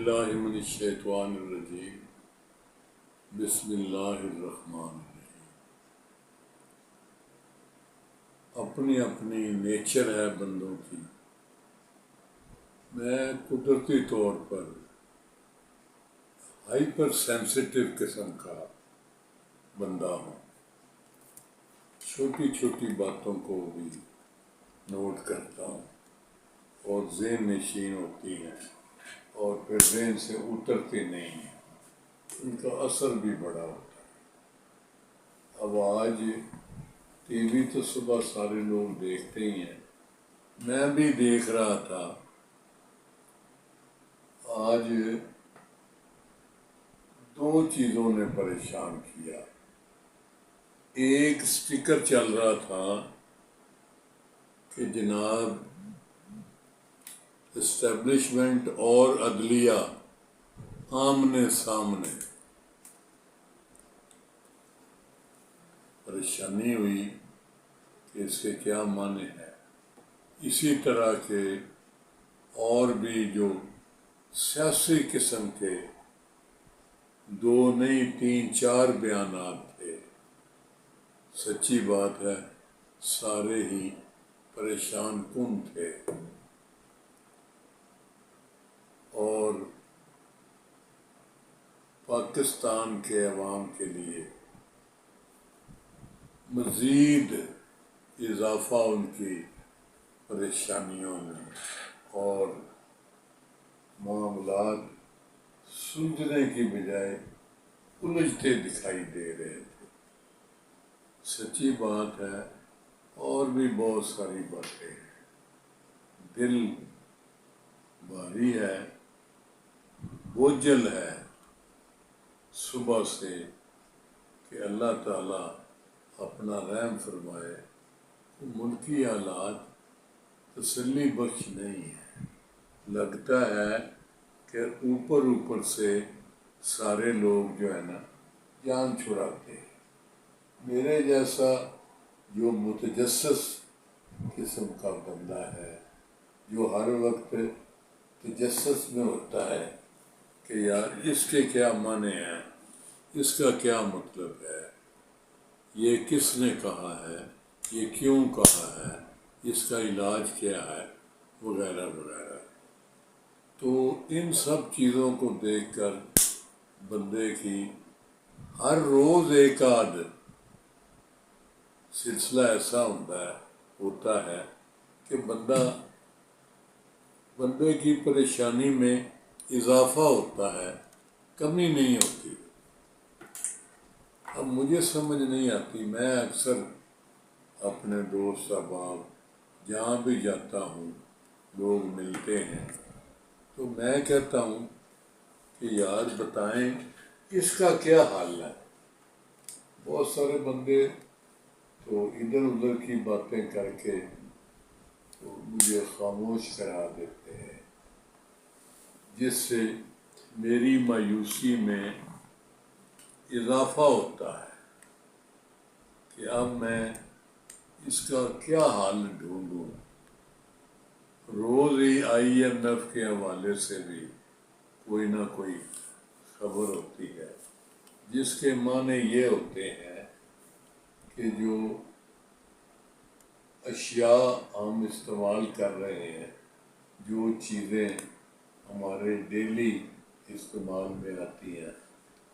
باللہ من الشیطان الرجیم بسم اللہ الرحمن الرحیم۔ اپنی اپنی نیچر ہے بندوں کی۔ میں قدرتی طور پر ہائپر سینسٹیو قسم کا بندہ ہوں، چھوٹی چھوٹی باتوں کو بھی نوٹ کرتا ہوں اور ذہن نشین ہوتی ہیں اور پھر ذہن سے اترتی نہیں ہیں، ان کا اثر بھی بڑا ہوتا ہے۔ اب آج ٹی وی تو صبح سارے لوگ دیکھتے ہی ہیں، میں بھی دیکھ رہا تھا۔ آج دو چیزوں نے پریشان کیا۔ ایک سٹیکر چل رہا تھا کہ جناب اسٹیبلشمنٹ اور عدلیہ آمنے سامنے۔ پریشانی ہوئی کہ اس کے کیا معنی ہے۔ اسی طرح کے اور بھی جو سیاسی قسم کے دو نہیں تین چار بیانات تھے، سچی بات ہے سارے ہی پریشان کن تھے، اور پاکستان کے عوام کے لیے مزید اضافہ ان کی پریشانیوں میں اور معاملات سلجھنے کی بجائے الجھتے دکھائی دے رہے تھے۔ سچی بات ہے اور بھی بہت ساری باتیں ہیں۔ دل بھاری ہے، بوجھل ہے صبح سے کہ اللہ تعالیٰ اپنا رحم فرمائے۔ ملکی حالات تسلی بخش نہیں ہے۔ لگتا ہے کہ اوپر اوپر سے سارے لوگ جو ہے نا جان چھڑاتے ہیں۔ میرے جیسا جو متجسس قسم کا بندہ ہے، جو ہر وقت تجسس میں ہوتا ہے کہ یار اس کے کیا معنی ہیں، اس کا کیا مطلب ہے، یہ کس نے کہا ہے، یہ کیوں کہا ہے، اس کا علاج کیا ہے، وغیرہ وغیرہ۔ تو ان سب چیزوں کو دیکھ کر بندے کی ہر روز ایک آدھ سلسلہ ایسا ہوتا ہے کہ بندے کی پریشانی میں اضافہ ہوتا ہے، کمی نہیں ہوتی۔ اب مجھے سمجھ نہیں آتی، میں اکثر اپنے دوست احباب جہاں بھی جاتا ہوں لوگ ملتے ہیں تو میں کہتا ہوں کہ یار بتائیں اس کا کیا حل ہے۔ بہت سارے بندے تو ادھر ادھر کی باتیں کر کے تو مجھے خاموش کرا دیتے ہیں، جس سے میری مایوسی میں اضافہ ہوتا ہے کہ اب میں اس کا کیا حل ڈھونڈوں۔ روز ہی IMF کے حوالے سے بھی کوئی نہ کوئی خبر ہوتی ہے، جس کے معنی یہ ہوتے ہیں کہ جو اشیاء ہم استعمال کر رہے ہیں، جو چیزیں ہمارے ڈیلی استعمال میں آتی ہیں،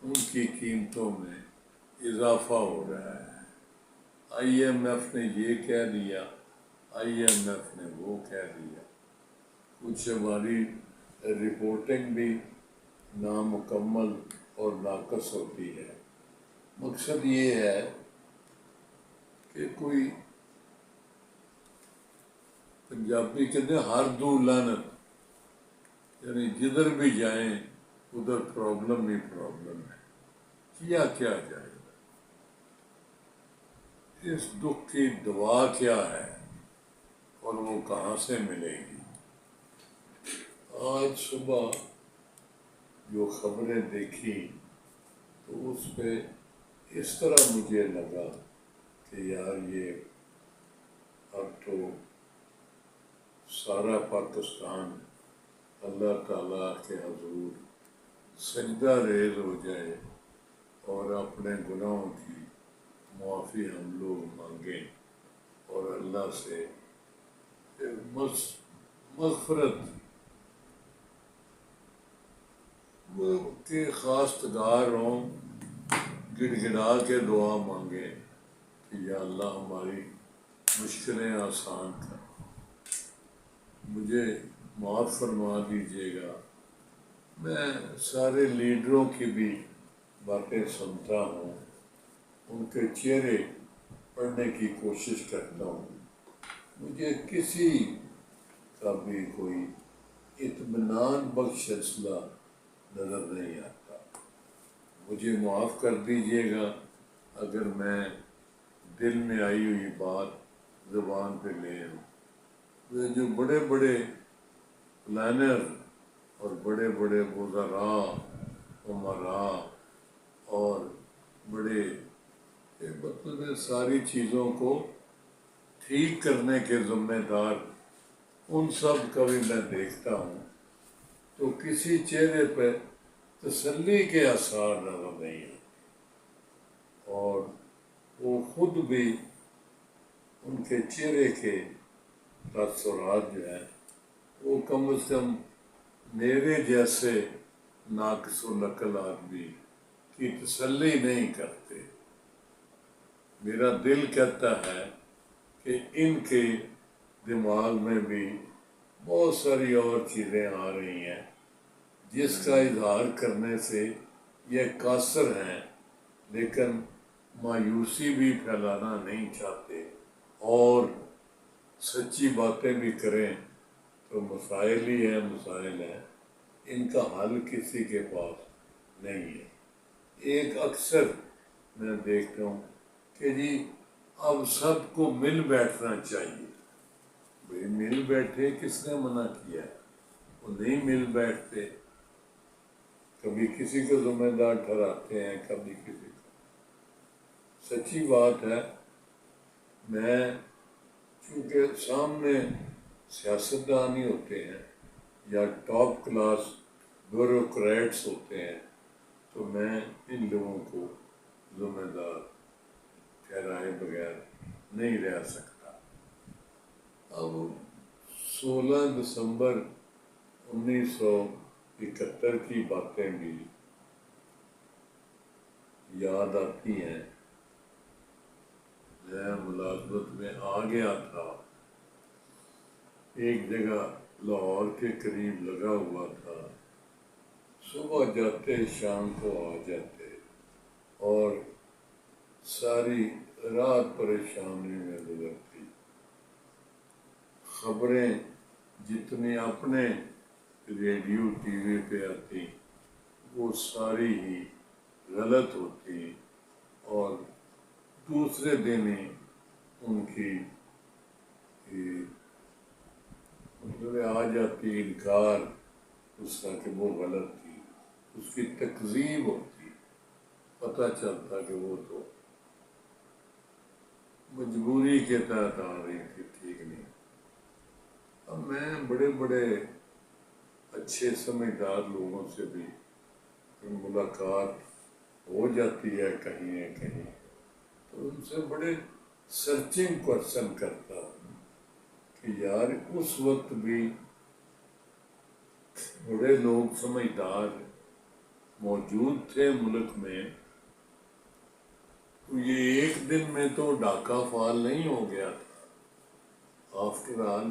ان کی قیمتوں میں اضافہ ہو رہا ہے۔ IMF نے یہ کہہ دیا، IMF نے وہ کہہ دیا۔ کچھ ہماری رپورٹنگ بھی نامکمل اور ناقص ہوتی ہے۔ مقصد یہ ہے کہ کوئی پنجابی کہتے ہیں ہر دو لعنت، یعنی جدھر بھی جائیں ادھر پرابلم ہی پرابلم ہے۔ کیا جائے، اس دکھ کی دوا کیا ہے اور وہ کہاں سے ملے گی۔ آج صبح جو خبریں دیکھی تو اس پہ اس طرح مجھے لگا کہ یار یہ اب تو سارا پاکستان اللہ تعالیٰ کے حضور سجدہ ریز ہو جائے اور اپنے گناہوں کی معافی ہم لوگ مانگیں اور اللہ سے مغفرت کے خواستگار ہوں، گڑ گڑا کے دعا مانگیں کہ یا اللہ ہماری مشکلیں آسان کر، مجھے معاف فرما دیجیے گا۔ میں سارے لیڈروں کی بھی باتیں سنتا ہوں، ان کے چہرے پڑھنے کی کوشش کرتا ہوں، مجھے کسی کا بھی کوئی اطمینان بخش فیصلہ نظر نہیں آتا۔ مجھے معاف کر دیجیے گا اگر میں دل میں آئی ہوئی بات زبان پہ لے آؤں۔ وہ جو بڑے بڑے پلانر اور بڑے بڑے وزراء، امراء اور بڑے مطلب ساری چیزوں کو ٹھیک کرنے کے ذمہ دار، ان سب کا بھی میں دیکھتا ہوں تو کسی چہرے پہ تسلی کے آثار نظر نہیں ہیں، اور وہ خود بھی ان کے چہرے کے تاثرات جو ہیں وہ کم از کم میرے جیسے ناقص العقل آدمی کی تسلی نہیں کرتے۔ میرا دل کہتا ہے کہ ان کے دماغ میں بھی بہت ساری اور چیزیں آ رہی ہیں جس کا اظہار کرنے سے یہ قاصر ہیں، لیکن مایوسی بھی پھیلانا نہیں چاہتے اور سچی باتیں بھی کریں تو مسائل ہی ہیں، مسائل ہیں، ان کا حل کسی کے پاس نہیں ہے۔ ایک اکثر میں دیکھتا ہوں کہ جی اب سب کو مل بیٹھنا چاہیے۔ بھئی مل بیٹھے، کس نے منع کیا؟ وہ نہیں مل بیٹھتے، کبھی کسی کو ذمہ دار ٹھہراتے ہیں، کبھی کسی کو۔ سچی بات ہے، میں چونکہ سامنے سیاستدان ہی ہوتے ہیں یا ٹاپ کلاس بیوروکریٹس ہوتے ہیں تو میں ان لوگوں کو ذمہ دار ٹھہرائے بغیر نہیں رہ سکتا۔ اب 16 دسمبر 1971 کی باتیں بھی یاد آتی ہیں۔ میں ملازمت میں آ گیا تھا، ایک جگہ لاہور کے قریب لگا ہوا تھا، صبح جاتے شام کو آ جاتے اور ساری رات پریشانی میں گزرتی۔ خبریں جتنی اپنے ریڈیو ٹی وی پہ آتی وہ ساری ہی غلط ہوتی اور دوسرے دن ہی ان کی مطلب آ جاتی انکار اس کا کہ وہ غلط تھی، اس کی تکذیب ہوتی، پتہ چلتا کہ وہ تو مجبوری کے تحت آ رہی تھی، ٹھیک نہیں۔ اب میں بڑے بڑے اچھے سمجھدار لوگوں سے بھی ملاقات ہو جاتی ہے کہیں نہ کہیں تو ان سے بڑے سرچنگ کوشچن کرتا ہوں کہ یار اس وقت بھی بڑے لوگ سمجھدار موجود تھے ملک میں، تو یہ ایک دن میں تو ڈاکہ فال نہیں ہو گیا تھا۔ آفٹر آل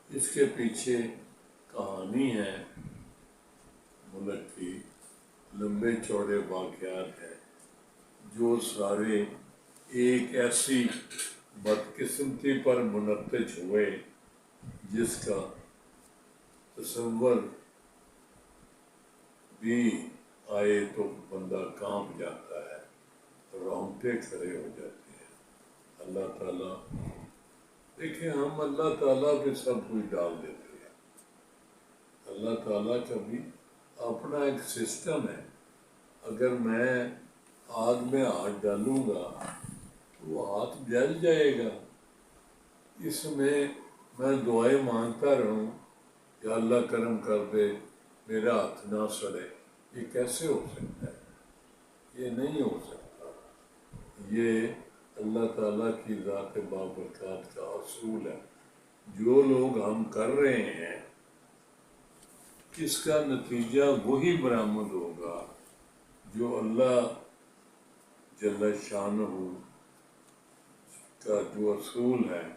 اس کے پیچھے کہانی ہے، ملک کی لمبے چوڑے واقعات ہیں جو سارے ایک ایسی بدقسمتی پر منتج ہوئے جس کا تصور بھی آئے تو بندہ کانپ جاتا ہے، رونگٹے کھڑے ہو جاتے ہیں۔ اللہ تعالیٰ دیکھیں، ہم اللہ تعالیٰ پہ سب کچھ ڈال دیتے ہیں۔ اللہ تعالیٰ کا بھی اپنا ایک سسٹم ہے، اگر میں آگ میں ہاتھ ڈالوں گا تو وہ ہاتھ جل جائے گا۔ اس میں دعائیں مانگتا رہوں یا اللہ کرم کر دے میرا ہاتھ نہ سڑے، یہ کیسے ہو سکتا ہے؟ یہ نہیں ہو سکتا۔ یہ اللہ تعالیٰ کی ذات بابرکات کا اصول ہے۔ جو لوگ ہم کر رہے ہیں اس کا نتیجہ وہی برآمد ہوگا جو اللہ جل شانہ کا جو اصول ہے،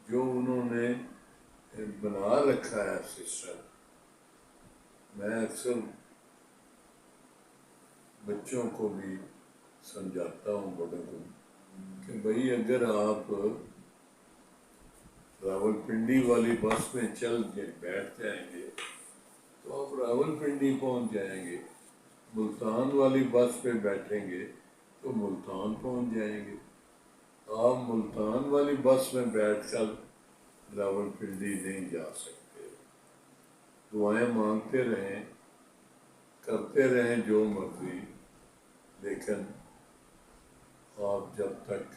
جو انہوں نے بنا رکھا ہے سسٹم۔ میں اکثر بچوں کو بھی سمجھاتا ہوں، بڑوں کو، کہ بھائی اگر آپ راولپنڈی والی بس میں چل کے بیٹھ جائیں گے تو آپ راولپنڈی پہنچ جائیں گے، ملتان والی بس پہ بیٹھیں گے تو ملتان پہنچ جائیں گے۔ آپ ملتان والی بس میں بیٹھ کر راولپنڈی نہیں جا سکتے۔ دعائیں مانگتے رہیں، کرتے رہیں جو مرضی، لیکن آپ جب تک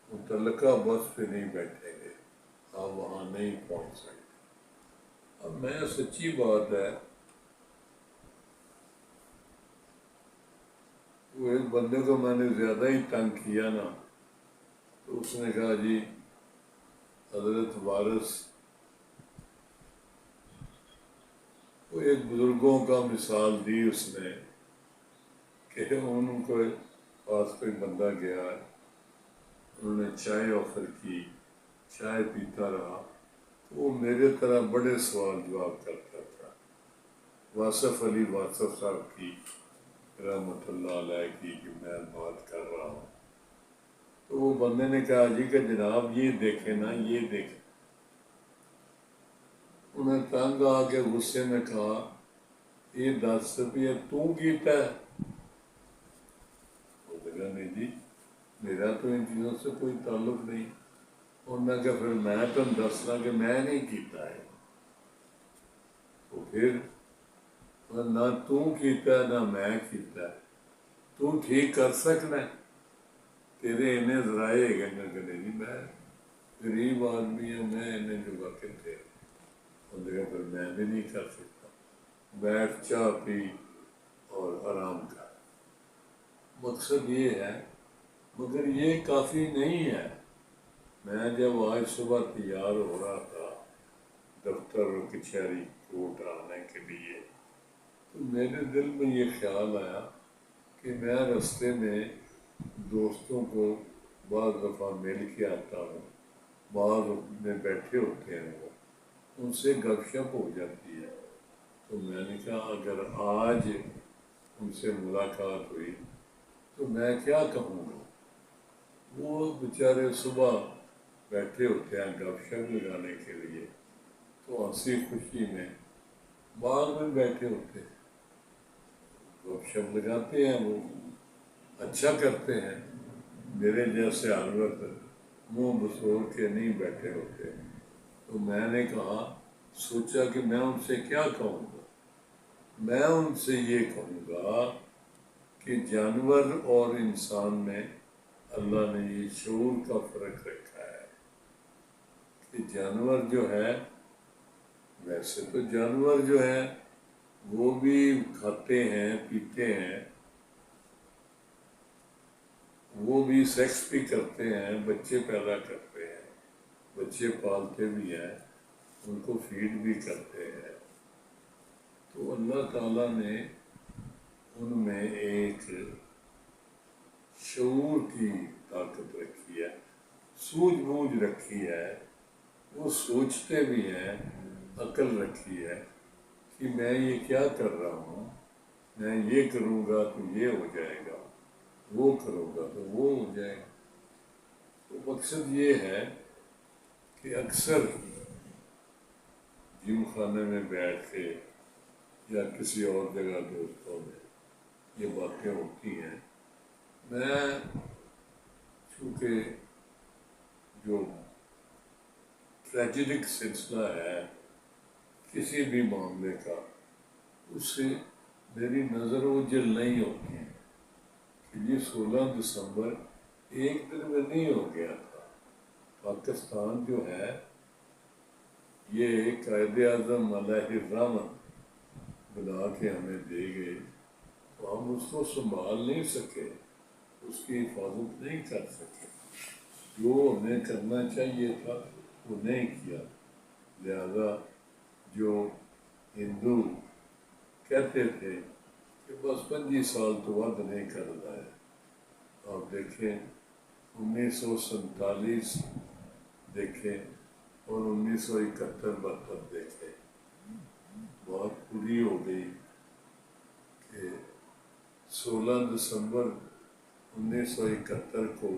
متعلقہ بس پہ نہیں بیٹھیں گے آپ وہاں نہیں پہنچ سکتے۔ اب میں سچی بات ہے، وہ ایک بندے کو میں نے زیادہ ہی تنگ کیا نا، تو اس نے کہا جی حضرت وارث، وہ ایک بزرگوں کا مثال دی اس نے کہ ان کو پاس کوئی بندہ گیا، انہوں نے چائے آفر کی، چائے پیتا رہا، وہ میرے طرح بڑے سوال جواب کرتا تھا، واصف علی واصف صاحب کی رحمۃ اللہ علیہ کی کہ میں بات کر رہا ہوں۔ تو وہ بندے نے کہا جی کہ جناب یہ دیکھیں نا، یہ دیکھیں۔ انہیں تنگ آ کے غصے میں کہا یہ 10 روپیہ تو کیتا ہے؟ وہ کہا نہیں جی میرا تو ان چیزوں سے کوئی تعلق نہیں۔ انہوں نے کہا پھر میں تم دسنا کہ میں نہیں کیتا ہے، تو پھر نہ تو کیتا ہے نہ میں کیتا ہے، تو ٹھیک کر سکنا ہے، تیرے انہیں ذرائع ہے کہ نہیں، میں غریب آدمی ہوں، میں انہیں جو وقت تھے، ان جگہ پر میں بھی نہیں کر سکتا۔ بیٹھ چاہ پی اور آرام کر، مقصد یہ ہے۔ مگر یہ کافی نہیں ہے۔ میں جب آج صبح تیار ہو رہا تھا دفتر اور کچہری کوٹ آنے کے لیے، تو میرے دل میں یہ خیال آیا کہ میں رستے میں دوستوں کو بعض دفعہ مل کے آتا ہوں، بعض میں بیٹھے ہوتے ہیں، وہ ان سے گپ شپ ہو جاتی ہے، تو میں نے کہا اگر آج ان سے ملاقات ہوئی تو میں کیا کہوں گا؟ وہ بیچارے صبح بیٹھے ہوتے ہیں گپ شپ لگانے کے لیے، تو ہنسی خوشی میں باغ میں بیٹھے ہوتے ہیں، گپ شپ لگاتے ہیں، وہ اچھا کرتے ہیں۔ میرے جیسے ہر وقت منہ بسور کے نہیں بیٹھے ہوتے۔ تو میں نے کہا، سوچا کہ میں ان سے کیا کہوں گا؟ میں ان سے یہ کہوں گا کہ جانور اور انسان میں اللہ نے یہ شعور کا فرق رکھا ہے کہ جانور جو ہے، ویسے تو جانور جو ہے وہ بھی کھاتے ہیں پیتے ہیں، وہ بھی سیکس بھی کرتے ہیں، بچے پیدا کرتے ہیں، بچے پالتے بھی ہیں، ان کو فیڈ بھی کرتے ہیں۔ تو اللہ تعالیٰ نے ان میں ایک شعور کی طاقت رکھی ہے، سوجھ بوجھ رکھی ہے، وہ سوچتے بھی ہیں، عقل رکھی ہے کہ میں یہ کیا کر رہا ہوں، میں یہ کروں گا تو یہ ہو جائے گا، وہ کروں گا تو وہ ہو جائے گا۔ تو مقصد یہ ہے کہ اکثر جم خانے میں بیٹھ کے یا کسی اور جگہ دوستوں میں یہ باتیں ہوتی ہیں۔ میں چونکہ جو ٹریجڈک سلسلہ ہے کسی بھی معاملے کا، اس سے میری نظر اوجھل نہیں ہوتی ہے کہ یہ 16 دسمبر ایک دن میں نہیں ہو گیا تھا۔ پاکستان جو ہے یہ قائد اعظم علیہ الرحمت بنا کے ہمیں دے گئے تو ہم اس کو سنبھال نہیں سکے، اس کی حفاظت نہیں کر سکے، جو ہمیں کرنا چاہیے تھا وہ نہیں کیا۔ لہذا جو ہندو کہتے تھے کہ بس 25 سال تو ود نہیں کر رہا ہے، آپ دیکھیں 1947 دیکھیں اور 1971-72 دیکھیں، بات پوری ہو گئی کہ 16 دسمبر 1971 کو